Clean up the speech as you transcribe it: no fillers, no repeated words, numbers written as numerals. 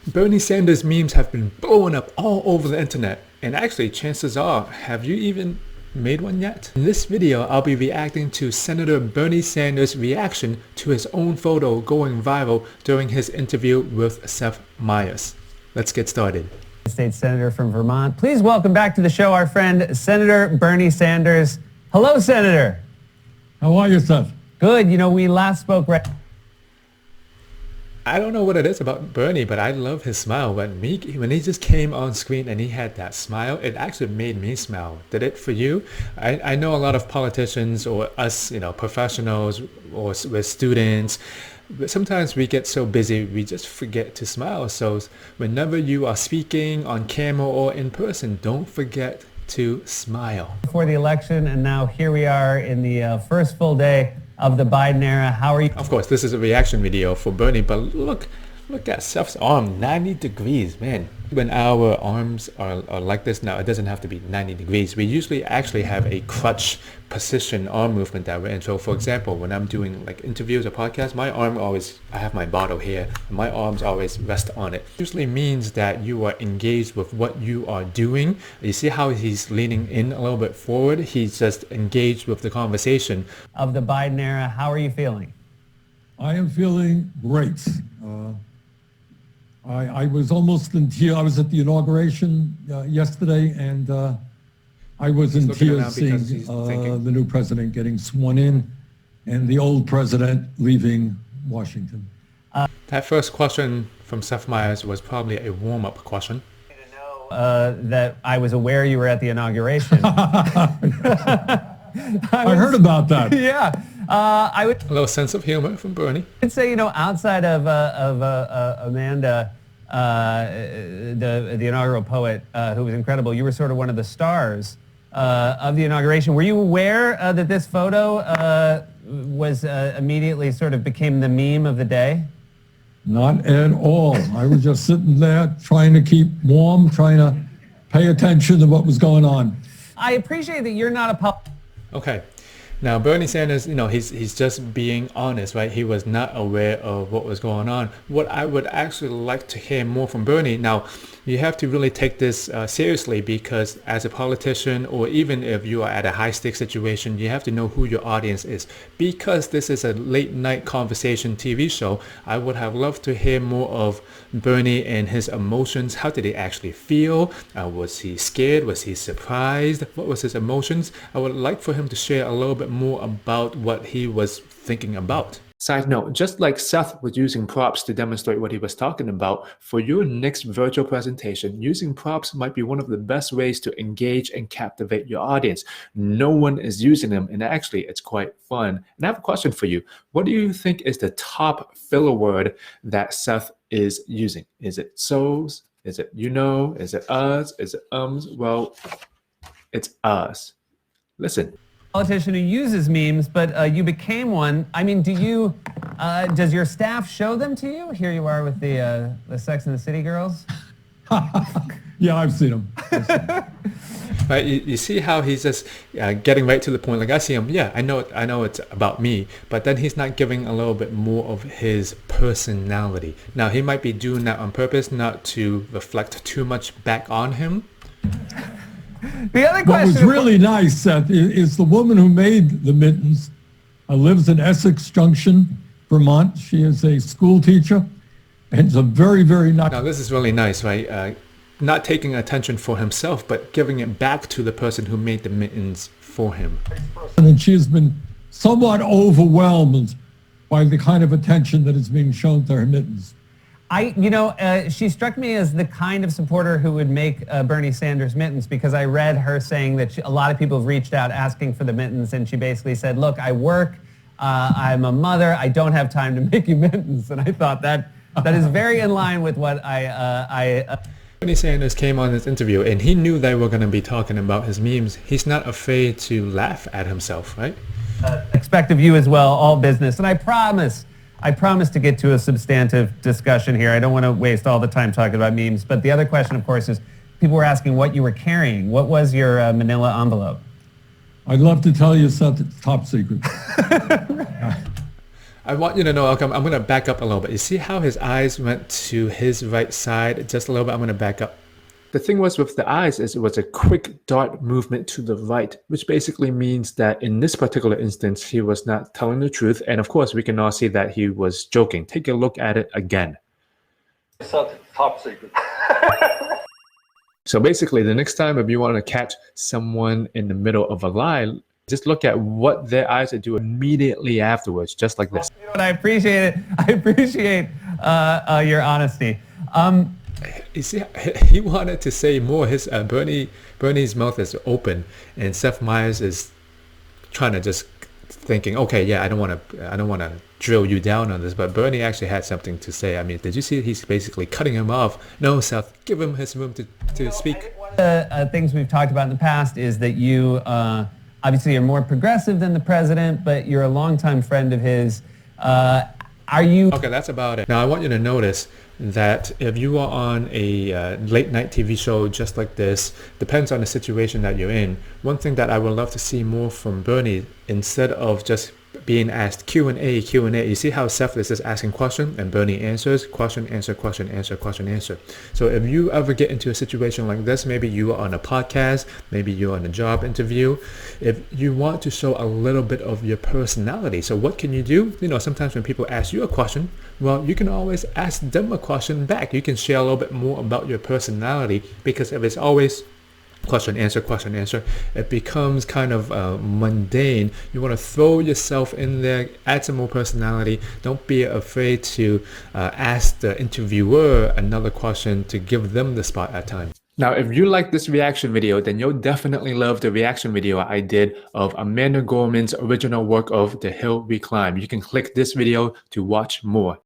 Bernie Sanders memes have been blowing up all over the internet, and actually chances are, have you even made one yet? In this video, I'll be reacting to Senator Bernie Sanders' reaction to his own photo going viral during his interview with Seth Meyers. Let's get started. State Senator from Vermont. Please welcome back to the show our friend Senator Bernie Sanders. Hello, Senator. How are you, Seth? Good. You know, we last spoke right... I don't know what it is about Bernie, but I love his smile. When he just came on screen and he had that smile, it actually made me smile. Did it for you? I know a lot of politicians or us, professionals or with students, but sometimes we get so busy we just forget to smile. So whenever you are speaking on camera or in person, don't forget to smile. Before the election, and now here we are in the first full day of the Biden era. How are you? Of course, this is a reaction video for Bernie, but look at Seth's arm, 90 degrees, man. When our arms are like this now, it doesn't have to be 90 degrees. We usually actually have a crutch position arm movement that we're in. So for example, when I'm doing like interviews or podcasts, my arm always, I have my bottle here, and my arms always rest on it. Usually means that you are engaged with what you are doing. You see how he's leaning in a little bit forward? He's just engaged with the conversation. Of the Biden era, how are you feeling? I am feeling great. I was almost in tears. I was at the inauguration yesterday, and I was in tears seeing the new president getting sworn in and the old president leaving Washington. That first question from Seth Meyers was probably a warm-up question. That I was aware you were at the inauguration. I heard about that. Yeah. I would A little sense of humor from Bernie. I'd say, outside of Amanda, the inaugural poet, who was incredible, you were sort of one of the stars of the inauguration. Were you aware that this photo was immediately sort of became the meme of the day? Not at all. I was just sitting there trying to keep warm, trying to pay attention to what was going on. I appreciate that you're not a Okay. Now, Bernie Sanders, he's just being honest, right? He was not aware of what was going on. What I would actually like to hear more from Bernie. Now, you have to really take this seriously, because as a politician, or even if you are at a high-stakes situation, you have to know who your audience is. Because this is a late-night conversation TV show, I would have loved to hear more of Bernie and his emotions. How did he actually feel? Was he scared? Was he surprised? What was his emotions? I would like for him to share a little bit more about what he was thinking about. Side note, just like Seth was using props to demonstrate what he was talking about, for your next virtual presentation, using props might be one of the best ways to engage and captivate your audience. No one is using them, and actually it's quite fun. And I have a question for you. What do you think is the top filler word that Seth is using? Is it so's? Is it Is it us? Is it ums? Well, it's us. Listen. politician who uses memes, but you became one. I mean, does your staff show them to you? Here you are with the Sex and the City girls. Yeah, I've seen them. Right, you see how he's just getting right to the point. Like, I see him, yeah, I know it's about me, but then he's not giving a little bit more of his personality. Now, he might be doing that on purpose, not to reflect too much back on him. The other What was question... really nice, Seth, is the woman who made the mittens lives in Essex Junction, Vermont. She is a school teacher, and it's a very, very nice... Now, this is really nice, right? Not taking attention for himself, but giving it back to the person who made the mittens for him. And she has been somewhat overwhelmed by the kind of attention that is being shown to her mittens. She struck me as the kind of supporter who would make Bernie Sanders mittens, because I read her saying that a lot of people have reached out asking for the mittens, and she basically said, look, I work, I'm a mother, I don't have time to make you mittens. And I thought that is very in line with what Bernie Sanders came on this interview, and he knew they were going to be talking about his memes. He's not afraid to laugh at himself, right? Expect of you as well, all business. And I promise to get to a substantive discussion here. I don't want to waste all the time talking about memes. But the other question, of course, is people were asking what you were carrying. What was your manila envelope? I'd love to tell you, Seth, it's top secret. I want you to know, okay, I'm going to back up a little bit. You see how his eyes went to his right side just a little bit? I'm going to back up. The thing was with the eyes is it was a quick dart movement to the right, which basically means that in this particular instance, he was not telling the truth. And of course, we can all see that he was joking. Take a look at it again. It's top secret. So basically, the next time if you want to catch someone in the middle of a lie, just look at what their eyes are doing immediately afterwards, just like this. You know what, I appreciate it. I appreciate your honesty. You see, he wanted to say more. His Bernie's mouth is open, and Seth Meyers is trying to just thinking, okay, yeah, I don't want to drill you down on this, but Bernie actually had something to say. I mean, did you see he's basically cutting him off? No, Seth, give him his room to speak. One of the things we've talked about in the past is that you obviously you're more progressive than the president, but you're a longtime friend of his. Are you... Okay, that's about it. Now, I want you to notice that if you are on a late night TV show just like this, depends on the situation that you're in. One thing that I would love to see more from Bernie, instead of just being asked Q&A, you see how Seth is just asking question and Bernie answers, question, answer, question, answer, question, answer. So if you ever get into a situation like this, maybe you are on a podcast, maybe you're on a job interview, if you want to show a little bit of your personality, so what can you do? You know, sometimes when people ask you a question, well, you can always ask them a question back. You can share a little bit more about your personality, because if it's always question, answer, it becomes kind of mundane. You want to throw yourself in there, add some more personality. Don't be afraid to ask the interviewer another question to give them the spot at times. Now, if you like this reaction video, then you'll definitely love the reaction video I did of Amanda Gorman's original work of The Hill We Climb. You can click this video to watch more.